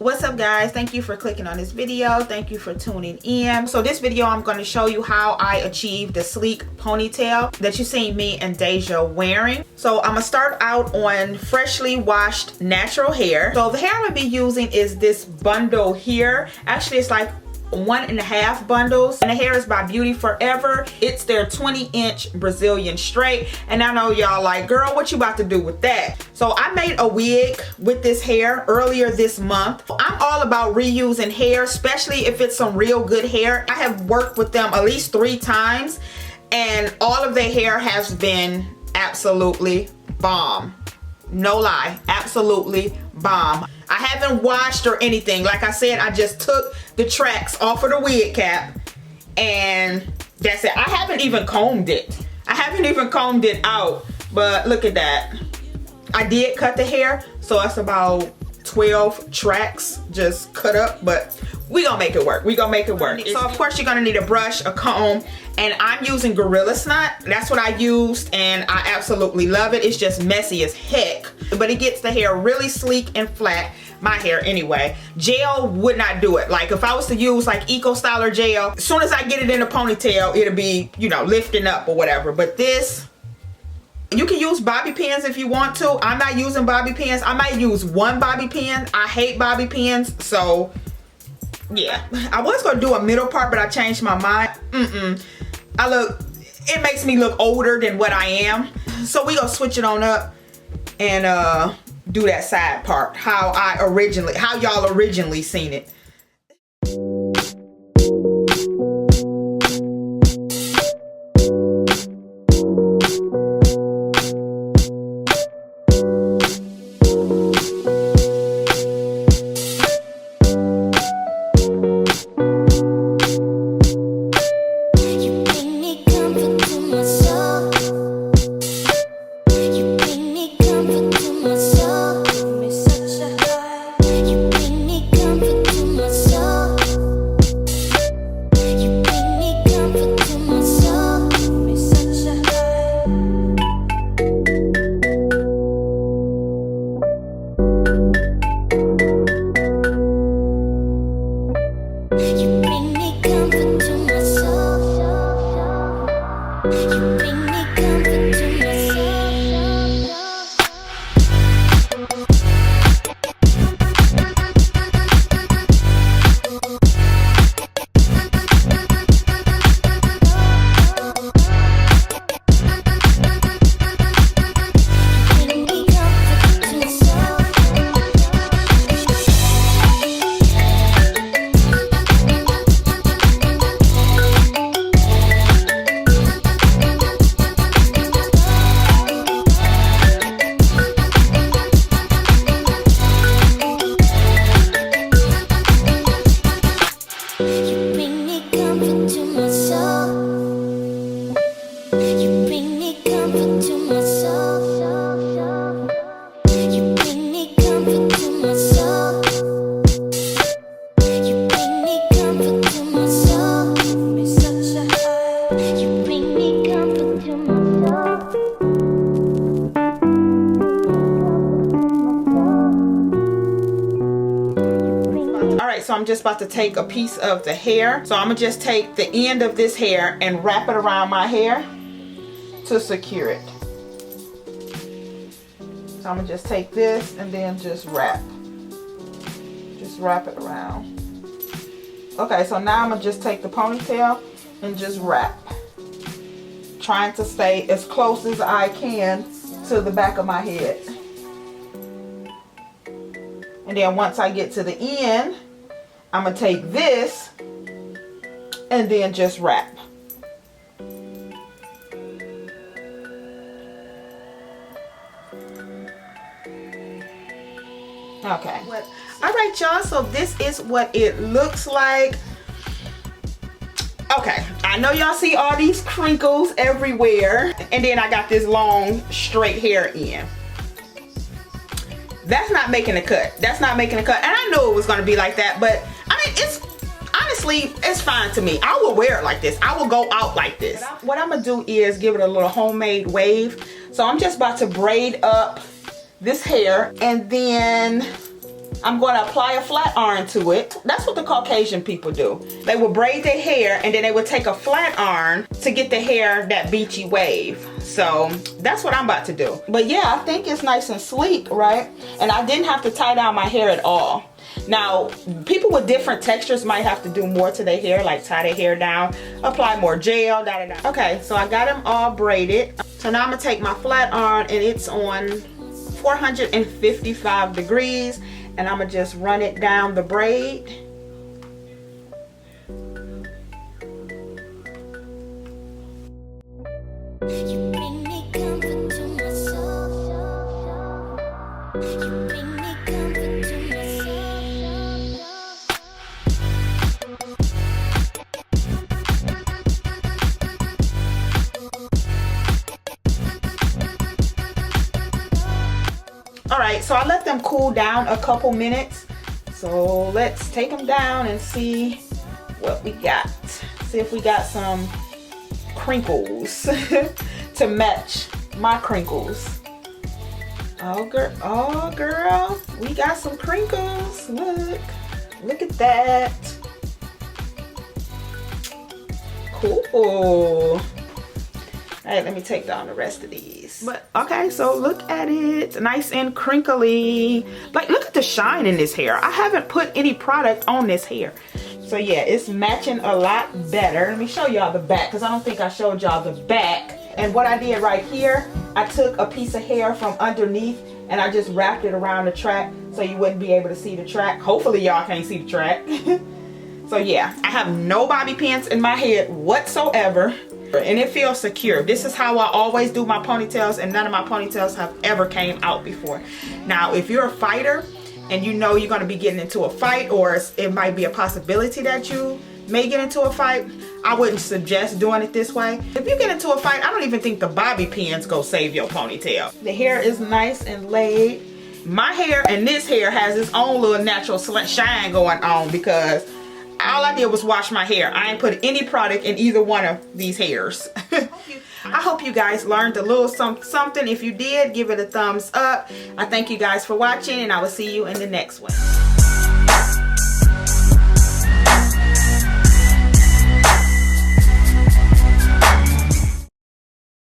What's up guys, thank you for clicking on this video. Thank you for tuning in. So this video I'm going to show you how I achieved the sleek ponytail that you seen me and Deja wearing. So I'm gonna start out on freshly washed natural hair. So the hair I'm gonna be using is this bundle here. Actually it's like 1.5 bundles, and the hair is by Beauty Forever. It's their 20-inch Brazilian straight, and I know y'all like, girl, what you about to do with that? So I made a wig with this hair earlier this month. I'm all about reusing hair, especially if it's some real good hair. I have worked with them at least 3 times, and all of their hair has been absolutely bomb. No lie, absolutely bomb. I haven't washed or anything. Like I said, I just took the tracks off of the wig cap and that's it. I haven't even combed it. I haven't even combed it out, but look at that. I did cut the hair, so it's about 12 tracks just cut up, but we gonna make it work. We gonna make it work. So of course you're gonna need a brush, a comb, and I'm using Gorilla Snot. That's what I used and I absolutely love it. It's just messy as heck, but it gets the hair really sleek and flat. My hair anyway. Gel would not do it. Like if I was to use like Eco Styler gel, as soon as I get it in a ponytail, it'll be, you know, lifting up or whatever. But this, you can use bobby pins if you want to. I'm not using bobby pins. I might use one bobby pin. I hate bobby pins, so yeah. I was gonna do a middle part, but I changed my mind. It makes me look older than what I am. So we gonna switch it on up and do that side part how y'all originally seen it. So I'm just about to take a piece of the hair. So I'm gonna just take the end of this hair and wrap it around my hair to secure it. So I'm gonna just take this and then just wrap it around. Okay, so now I'm gonna just take the ponytail and just wrap, trying to stay as close as I can to the back of my head. And then once I get to the end, I'm gonna take this and then just wrap. Okay. All right, y'all. So this is what it looks like. Okay, I know y'all see all these crinkles everywhere, and then I got this long straight hair in. That's not making a cut. That's not making a cut. And I knew it was gonna be like that, but I mean, it's honestly, it's fine to me. I will wear it like this. I will go out like this. What I'm gonna do is give it a little homemade wave. So I'm just about to braid up this hair, and then I'm going to apply a flat iron to it. That's what the Caucasian people do. They will braid their hair and then they would take a flat iron to get the hair that beachy wave. So that's what I'm about to do. But yeah, I think it's nice and sleek, right? And I didn't have to tie down my hair at all. Now, people with different textures might have to do more to their hair, like tie their hair down, apply more gel, da-da-da. Okay, so I got them all braided. So now I'm gonna take my flat iron and it's on 455 degrees. And I'm gonna just run it down the braid. You bring me comfort to my soul. You bring me comfort to my soul. All right, so I let them cool down a couple minutes. So let's take them down and see what we got. See if we got some crinkles to match my crinkles. Oh girl, we got some crinkles. Look at that. Cool. All right, let me take down the rest of these. But okay, so look at it, nice and crinkly. Like, look at the shine in this hair. I haven't put any product on this hair. So yeah, it's matching a lot better. Let me show y'all the back, because I don't think I showed y'all the back. And what I did right here, I took a piece of hair from underneath and I just wrapped it around the track so you wouldn't be able to see the track. Hopefully y'all can't see the track. So yeah, I have no bobby pins in my head whatsoever. And it feels secure. This is how I always do my ponytails, and none of my ponytails have ever came out before. Now, if you're a fighter and you know you're going to be getting into a fight, or it might be a possibility that you may get into a fight, I wouldn't suggest doing it this way. If you get into a fight, I don't even think the bobby pins go save your ponytail. The hair is nice and laid. My hair and this hair has its own little natural shine going on because all I did was wash my hair. I ain't put any product in either one of these hairs. I hope you guys learned a little something. If you did, give it a thumbs up. I thank you guys for watching, and I will see you in the next one.